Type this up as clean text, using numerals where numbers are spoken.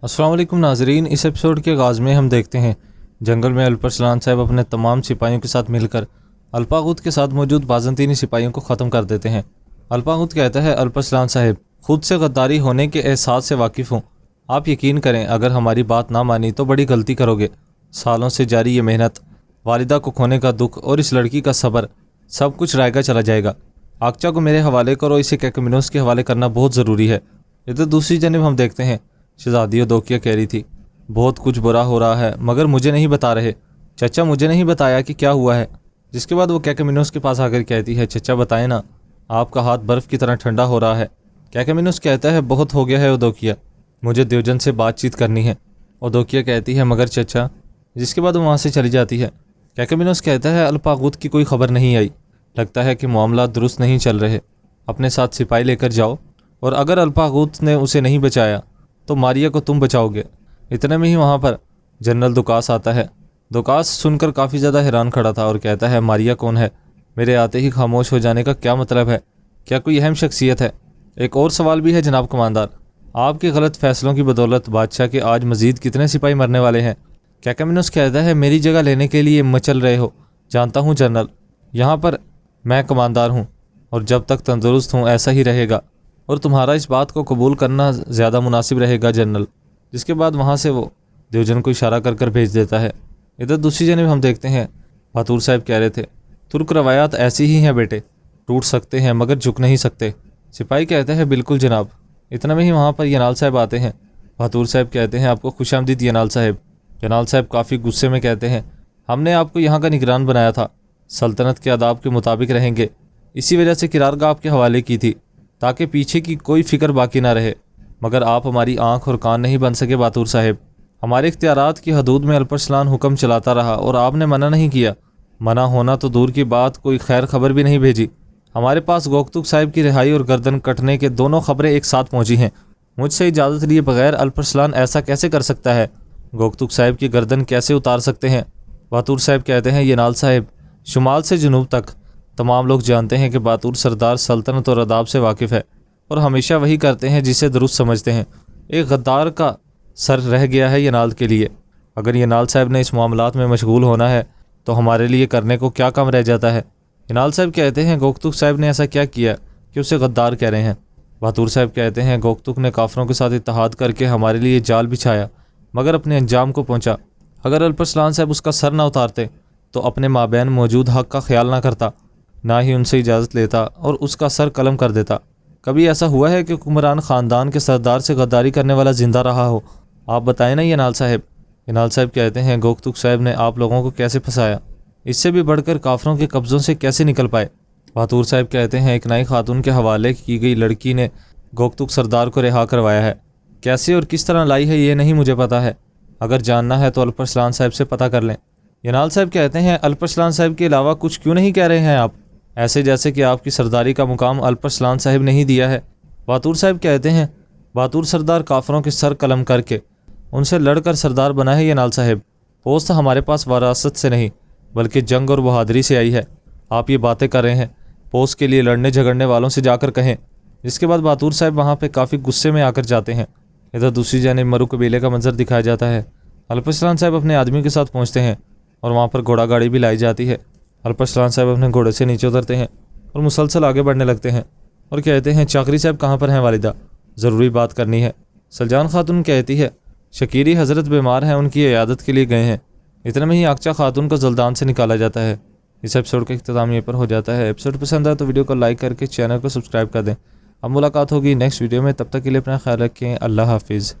السلام علیکم ناظرین، اس ایپیسوڈ کے آغاز میں ہم دیکھتے ہیں جنگل میں الپرسلان صاحب اپنے تمام سپاہیوں کے ساتھ مل کر الپاغوت کے ساتھ موجود بازنطینی سپاہیوں کو ختم کر دیتے ہیں۔ الپاغوت کہتا ہے، الپرسلان صاحب خود سے غداری ہونے کے احساس سے واقف ہوں، آپ یقین کریں اگر ہماری بات نہ مانی تو بڑی غلطی کرو گے۔ سالوں سے جاری یہ محنت، والدہ کو کھونے کا دکھ اور اس لڑکی کا صبر، سب کچھ رائگاں چلا جائے گا۔ آکچا کو میرے حوالے کرو، اسے کیکومینوس کے حوالے کرنا بہت ضروری ہے۔ ادھر دوسری جانب ہم دیکھتے ہیں شہزادی اودوکیا کہہ رہی تھی، بہت کچھ برا ہو رہا ہے مگر مجھے نہیں بتا رہے، چچا مجھے نہیں بتایا کہ کیا ہوا ہے۔ جس کے بعد وہ کیکومینوس کے پاس آ کر کہتی ہے، چچا بتائیں نا، آپ کا ہاتھ برف کی طرح ٹھنڈا ہو رہا ہے۔ کیکومینوس کہتا ہے، بہت ہو گیا ہے اودوکیا، مجھے دیوجن سے بات چیت کرنی ہے۔ اودوکیا کہتی ہے، مگر چچا۔ جس کے بعد وہ وہاں سے چلی جاتی ہے۔ کیکومینوس کہتا ہے، الپاغوت کی کوئی خبر نہیں آئی، لگتا ہے کہ معاملات درست نہیں چل رہے، اپنے ساتھ سپاہی لے کر جاؤ، اور اگر الپاغوت نے اسے نہیں بچایا تو ماریا کو تم بچاؤ گے۔ اتنے میں ہی وہاں پر جنرل دوکاس آتا ہے۔ دوکاس سن کر کافی زیادہ حیران کھڑا تھا اور کہتا ہے، ماریا کون ہے؟ میرے آتے ہی خاموش ہو جانے کا کیا مطلب ہے؟ کیا کوئی اہم شخصیت ہے؟ ایک اور سوال بھی ہے جناب کماندار، آپ کے غلط فیصلوں کی بدولت بادشاہ کے آج مزید کتنے سپاہی مرنے والے ہیں؟ کیکومینوس کہتا ہے، میری جگہ لینے کے لیے مچل رہے ہو، جانتا ہوں جنرل، یہاں پر میں کماندار ہوں اور جب تک تندرست ہوں ایسا ہی رہے گا، اور تمہارا اس بات کو قبول کرنا زیادہ مناسب رہے گا جنرل۔ جس کے بعد وہاں سے وہ دیوجن کو اشارہ کر کر بھیج دیتا ہے۔ ادھر دوسری جانب ہم دیکھتے ہیں بہادر صاحب کہہ رہے تھے، ترک روایات ایسی ہی ہیں بیٹے، ٹوٹ سکتے ہیں مگر جھک نہیں سکتے۔ سپاہی کہتے ہیں، بالکل جناب۔ اتنا میں ہی وہاں پر ینال صاحب آتے ہیں۔ بہادر صاحب کہتے ہیں، آپ کو خوش آمدید ینال صاحب۔ ینال صاحب کافی غصے میں کہتے ہیں، ہم نے آپ کو یہاں کا نگران بنایا تھا، سلطنت کے آداب کے مطابق رہیں گے، اسی وجہ سے قرارگاہ آپ کے حوالے کی تھی تاکہ پیچھے کی کوئی فکر باقی نہ رہے، مگر آپ ہماری آنکھ اور کان نہیں بن سکے بہادر صاحب۔ ہمارے اختیارات کی حدود میں الپرسلان حکم چلاتا رہا اور آپ نے منع نہیں کیا، منع ہونا تو دور کی بات، کوئی خیر خبر بھی نہیں بھیجی۔ ہمارے پاس گوکتک صاحب کی رہائی اور گردن کٹنے کے دونوں خبریں ایک ساتھ پہنچی ہیں۔ مجھ سے اجازت لیے بغیر الپرسلان ایسا کیسے کر سکتا ہے؟ گوکتک صاحب کی گردن کیسے اتار سکتے ہیں؟ بہادر صاحب کہتے ہیں، ینال صاحب، شمال سے جنوب تک تمام لوگ جانتے ہیں کہ بہادر سردار سلطنت اور آداب سے واقف ہے اور ہمیشہ وہی کرتے ہیں جسے درست سمجھتے ہیں۔ ایک غدار کا سر رہ گیا ہے ینال کے لیے، اگر ینال صاحب نے اس معاملات میں مشغول ہونا ہے تو ہمارے لیے کرنے کو کیا کام رہ جاتا ہے؟ ینال صاحب کہتے ہیں، گوکتک صاحب نے ایسا کیا کیا کہ اسے غدار کہہ رہے ہیں؟ بہادر صاحب کہتے ہیں، گوکتک نے کافروں کے ساتھ اتحاد کر کے ہمارے لیے جال بچھایا مگر اپنے انجام کو پہنچا۔ اگر الپرسلان صاحب اس کا سر نہ اتارتے تو اپنے مابین موجود حق کا خیال نہ کرتا، نہ ہی ان سے اجازت لیتا اور اس کا سر قلم کر دیتا۔ کبھی ایسا ہوا ہے کہ حکمران خاندان کے سردار سے غداری کرنے والا زندہ رہا ہو؟ آپ بتائیں نا ینال صاحب۔ ینال صاحب کہتے ہیں، گوکتک صاحب نے آپ لوگوں کو کیسے پھنسایا، اس سے بھی بڑھ کر کافروں کے قبضوں سے کیسے نکل پائے؟ بہادر صاحب کہتے ہیں، ایک نئی خاتون کے حوالے کی گئی لڑکی نے گوکتک سردار کو رہا کروایا ہے، کیسے اور کس طرح لائی ہے یہ نہیں مجھے پتا ہے، اگر جاننا ہے تو الپرسلان صاحب سے پتہ کر لیں۔ ینال صاحب کہتے ہیں، الپرسلان صاحب کے علاوہ کچھ کیوں نہیں کہہ رہے ہیں آپ، ایسے جیسے کہ آپ کی سرداری کا مقام الپرسلان صاحب نے ہی دیا ہے؟ بہادر صاحب کہتے ہیں، بہادر سردار کافروں کے سر قلم کر کے ان سے لڑ کر سردار بنا ہے ینال صاحب، پوست ہمارے پاس وراثت سے نہیں بلکہ جنگ اور بہادری سے آئی ہے۔ آپ یہ باتیں کر رہے ہیں، پوست کے لیے لڑنے جھگڑنے والوں سے جا کر کہیں۔ جس کے بعد بہادر صاحب وہاں پہ کافی غصے میں آ کر جاتے ہیں۔ ادھر دوسری جانب مرو قبیلے کا منظر دکھایا جاتا ہے۔ الپرسلان صاحب اپنے آدمی کے ساتھ پہنچتے ہیں اور وہاں پر گھوڑا گاڑی بھی لائی جاتی ہے۔ الپرسلان صاحب اپنے گھوڑے سے نیچے اترتے ہیں اور مسلسل آگے بڑھنے لگتے ہیں اور کہتے ہیں، چاکری صاحب کہاں پر ہیں والدہ؟ ضروری بات کرنی ہے۔ سلجان خاتون کہتی ہے، شکیری حضرت بیمار ہیں، ان کی عیادت کے لیے گئے ہیں۔ اتنے میں ہی آکچا خاتون کو زلدان سے نکالا جاتا ہے۔ اس ایپیسوڈ کا اختتام یہیں پر ہو جاتا ہے۔ ایپیسوڈ پسند آئے تو ویڈیو کو لائک کر کے چینل کو سبسکرائب کر دیں۔ اب ملاقات ہوگی نیکسٹ ویڈیو میں، تب تک کے لیے اپنا خیال رکھیں۔ اللہ حافظ۔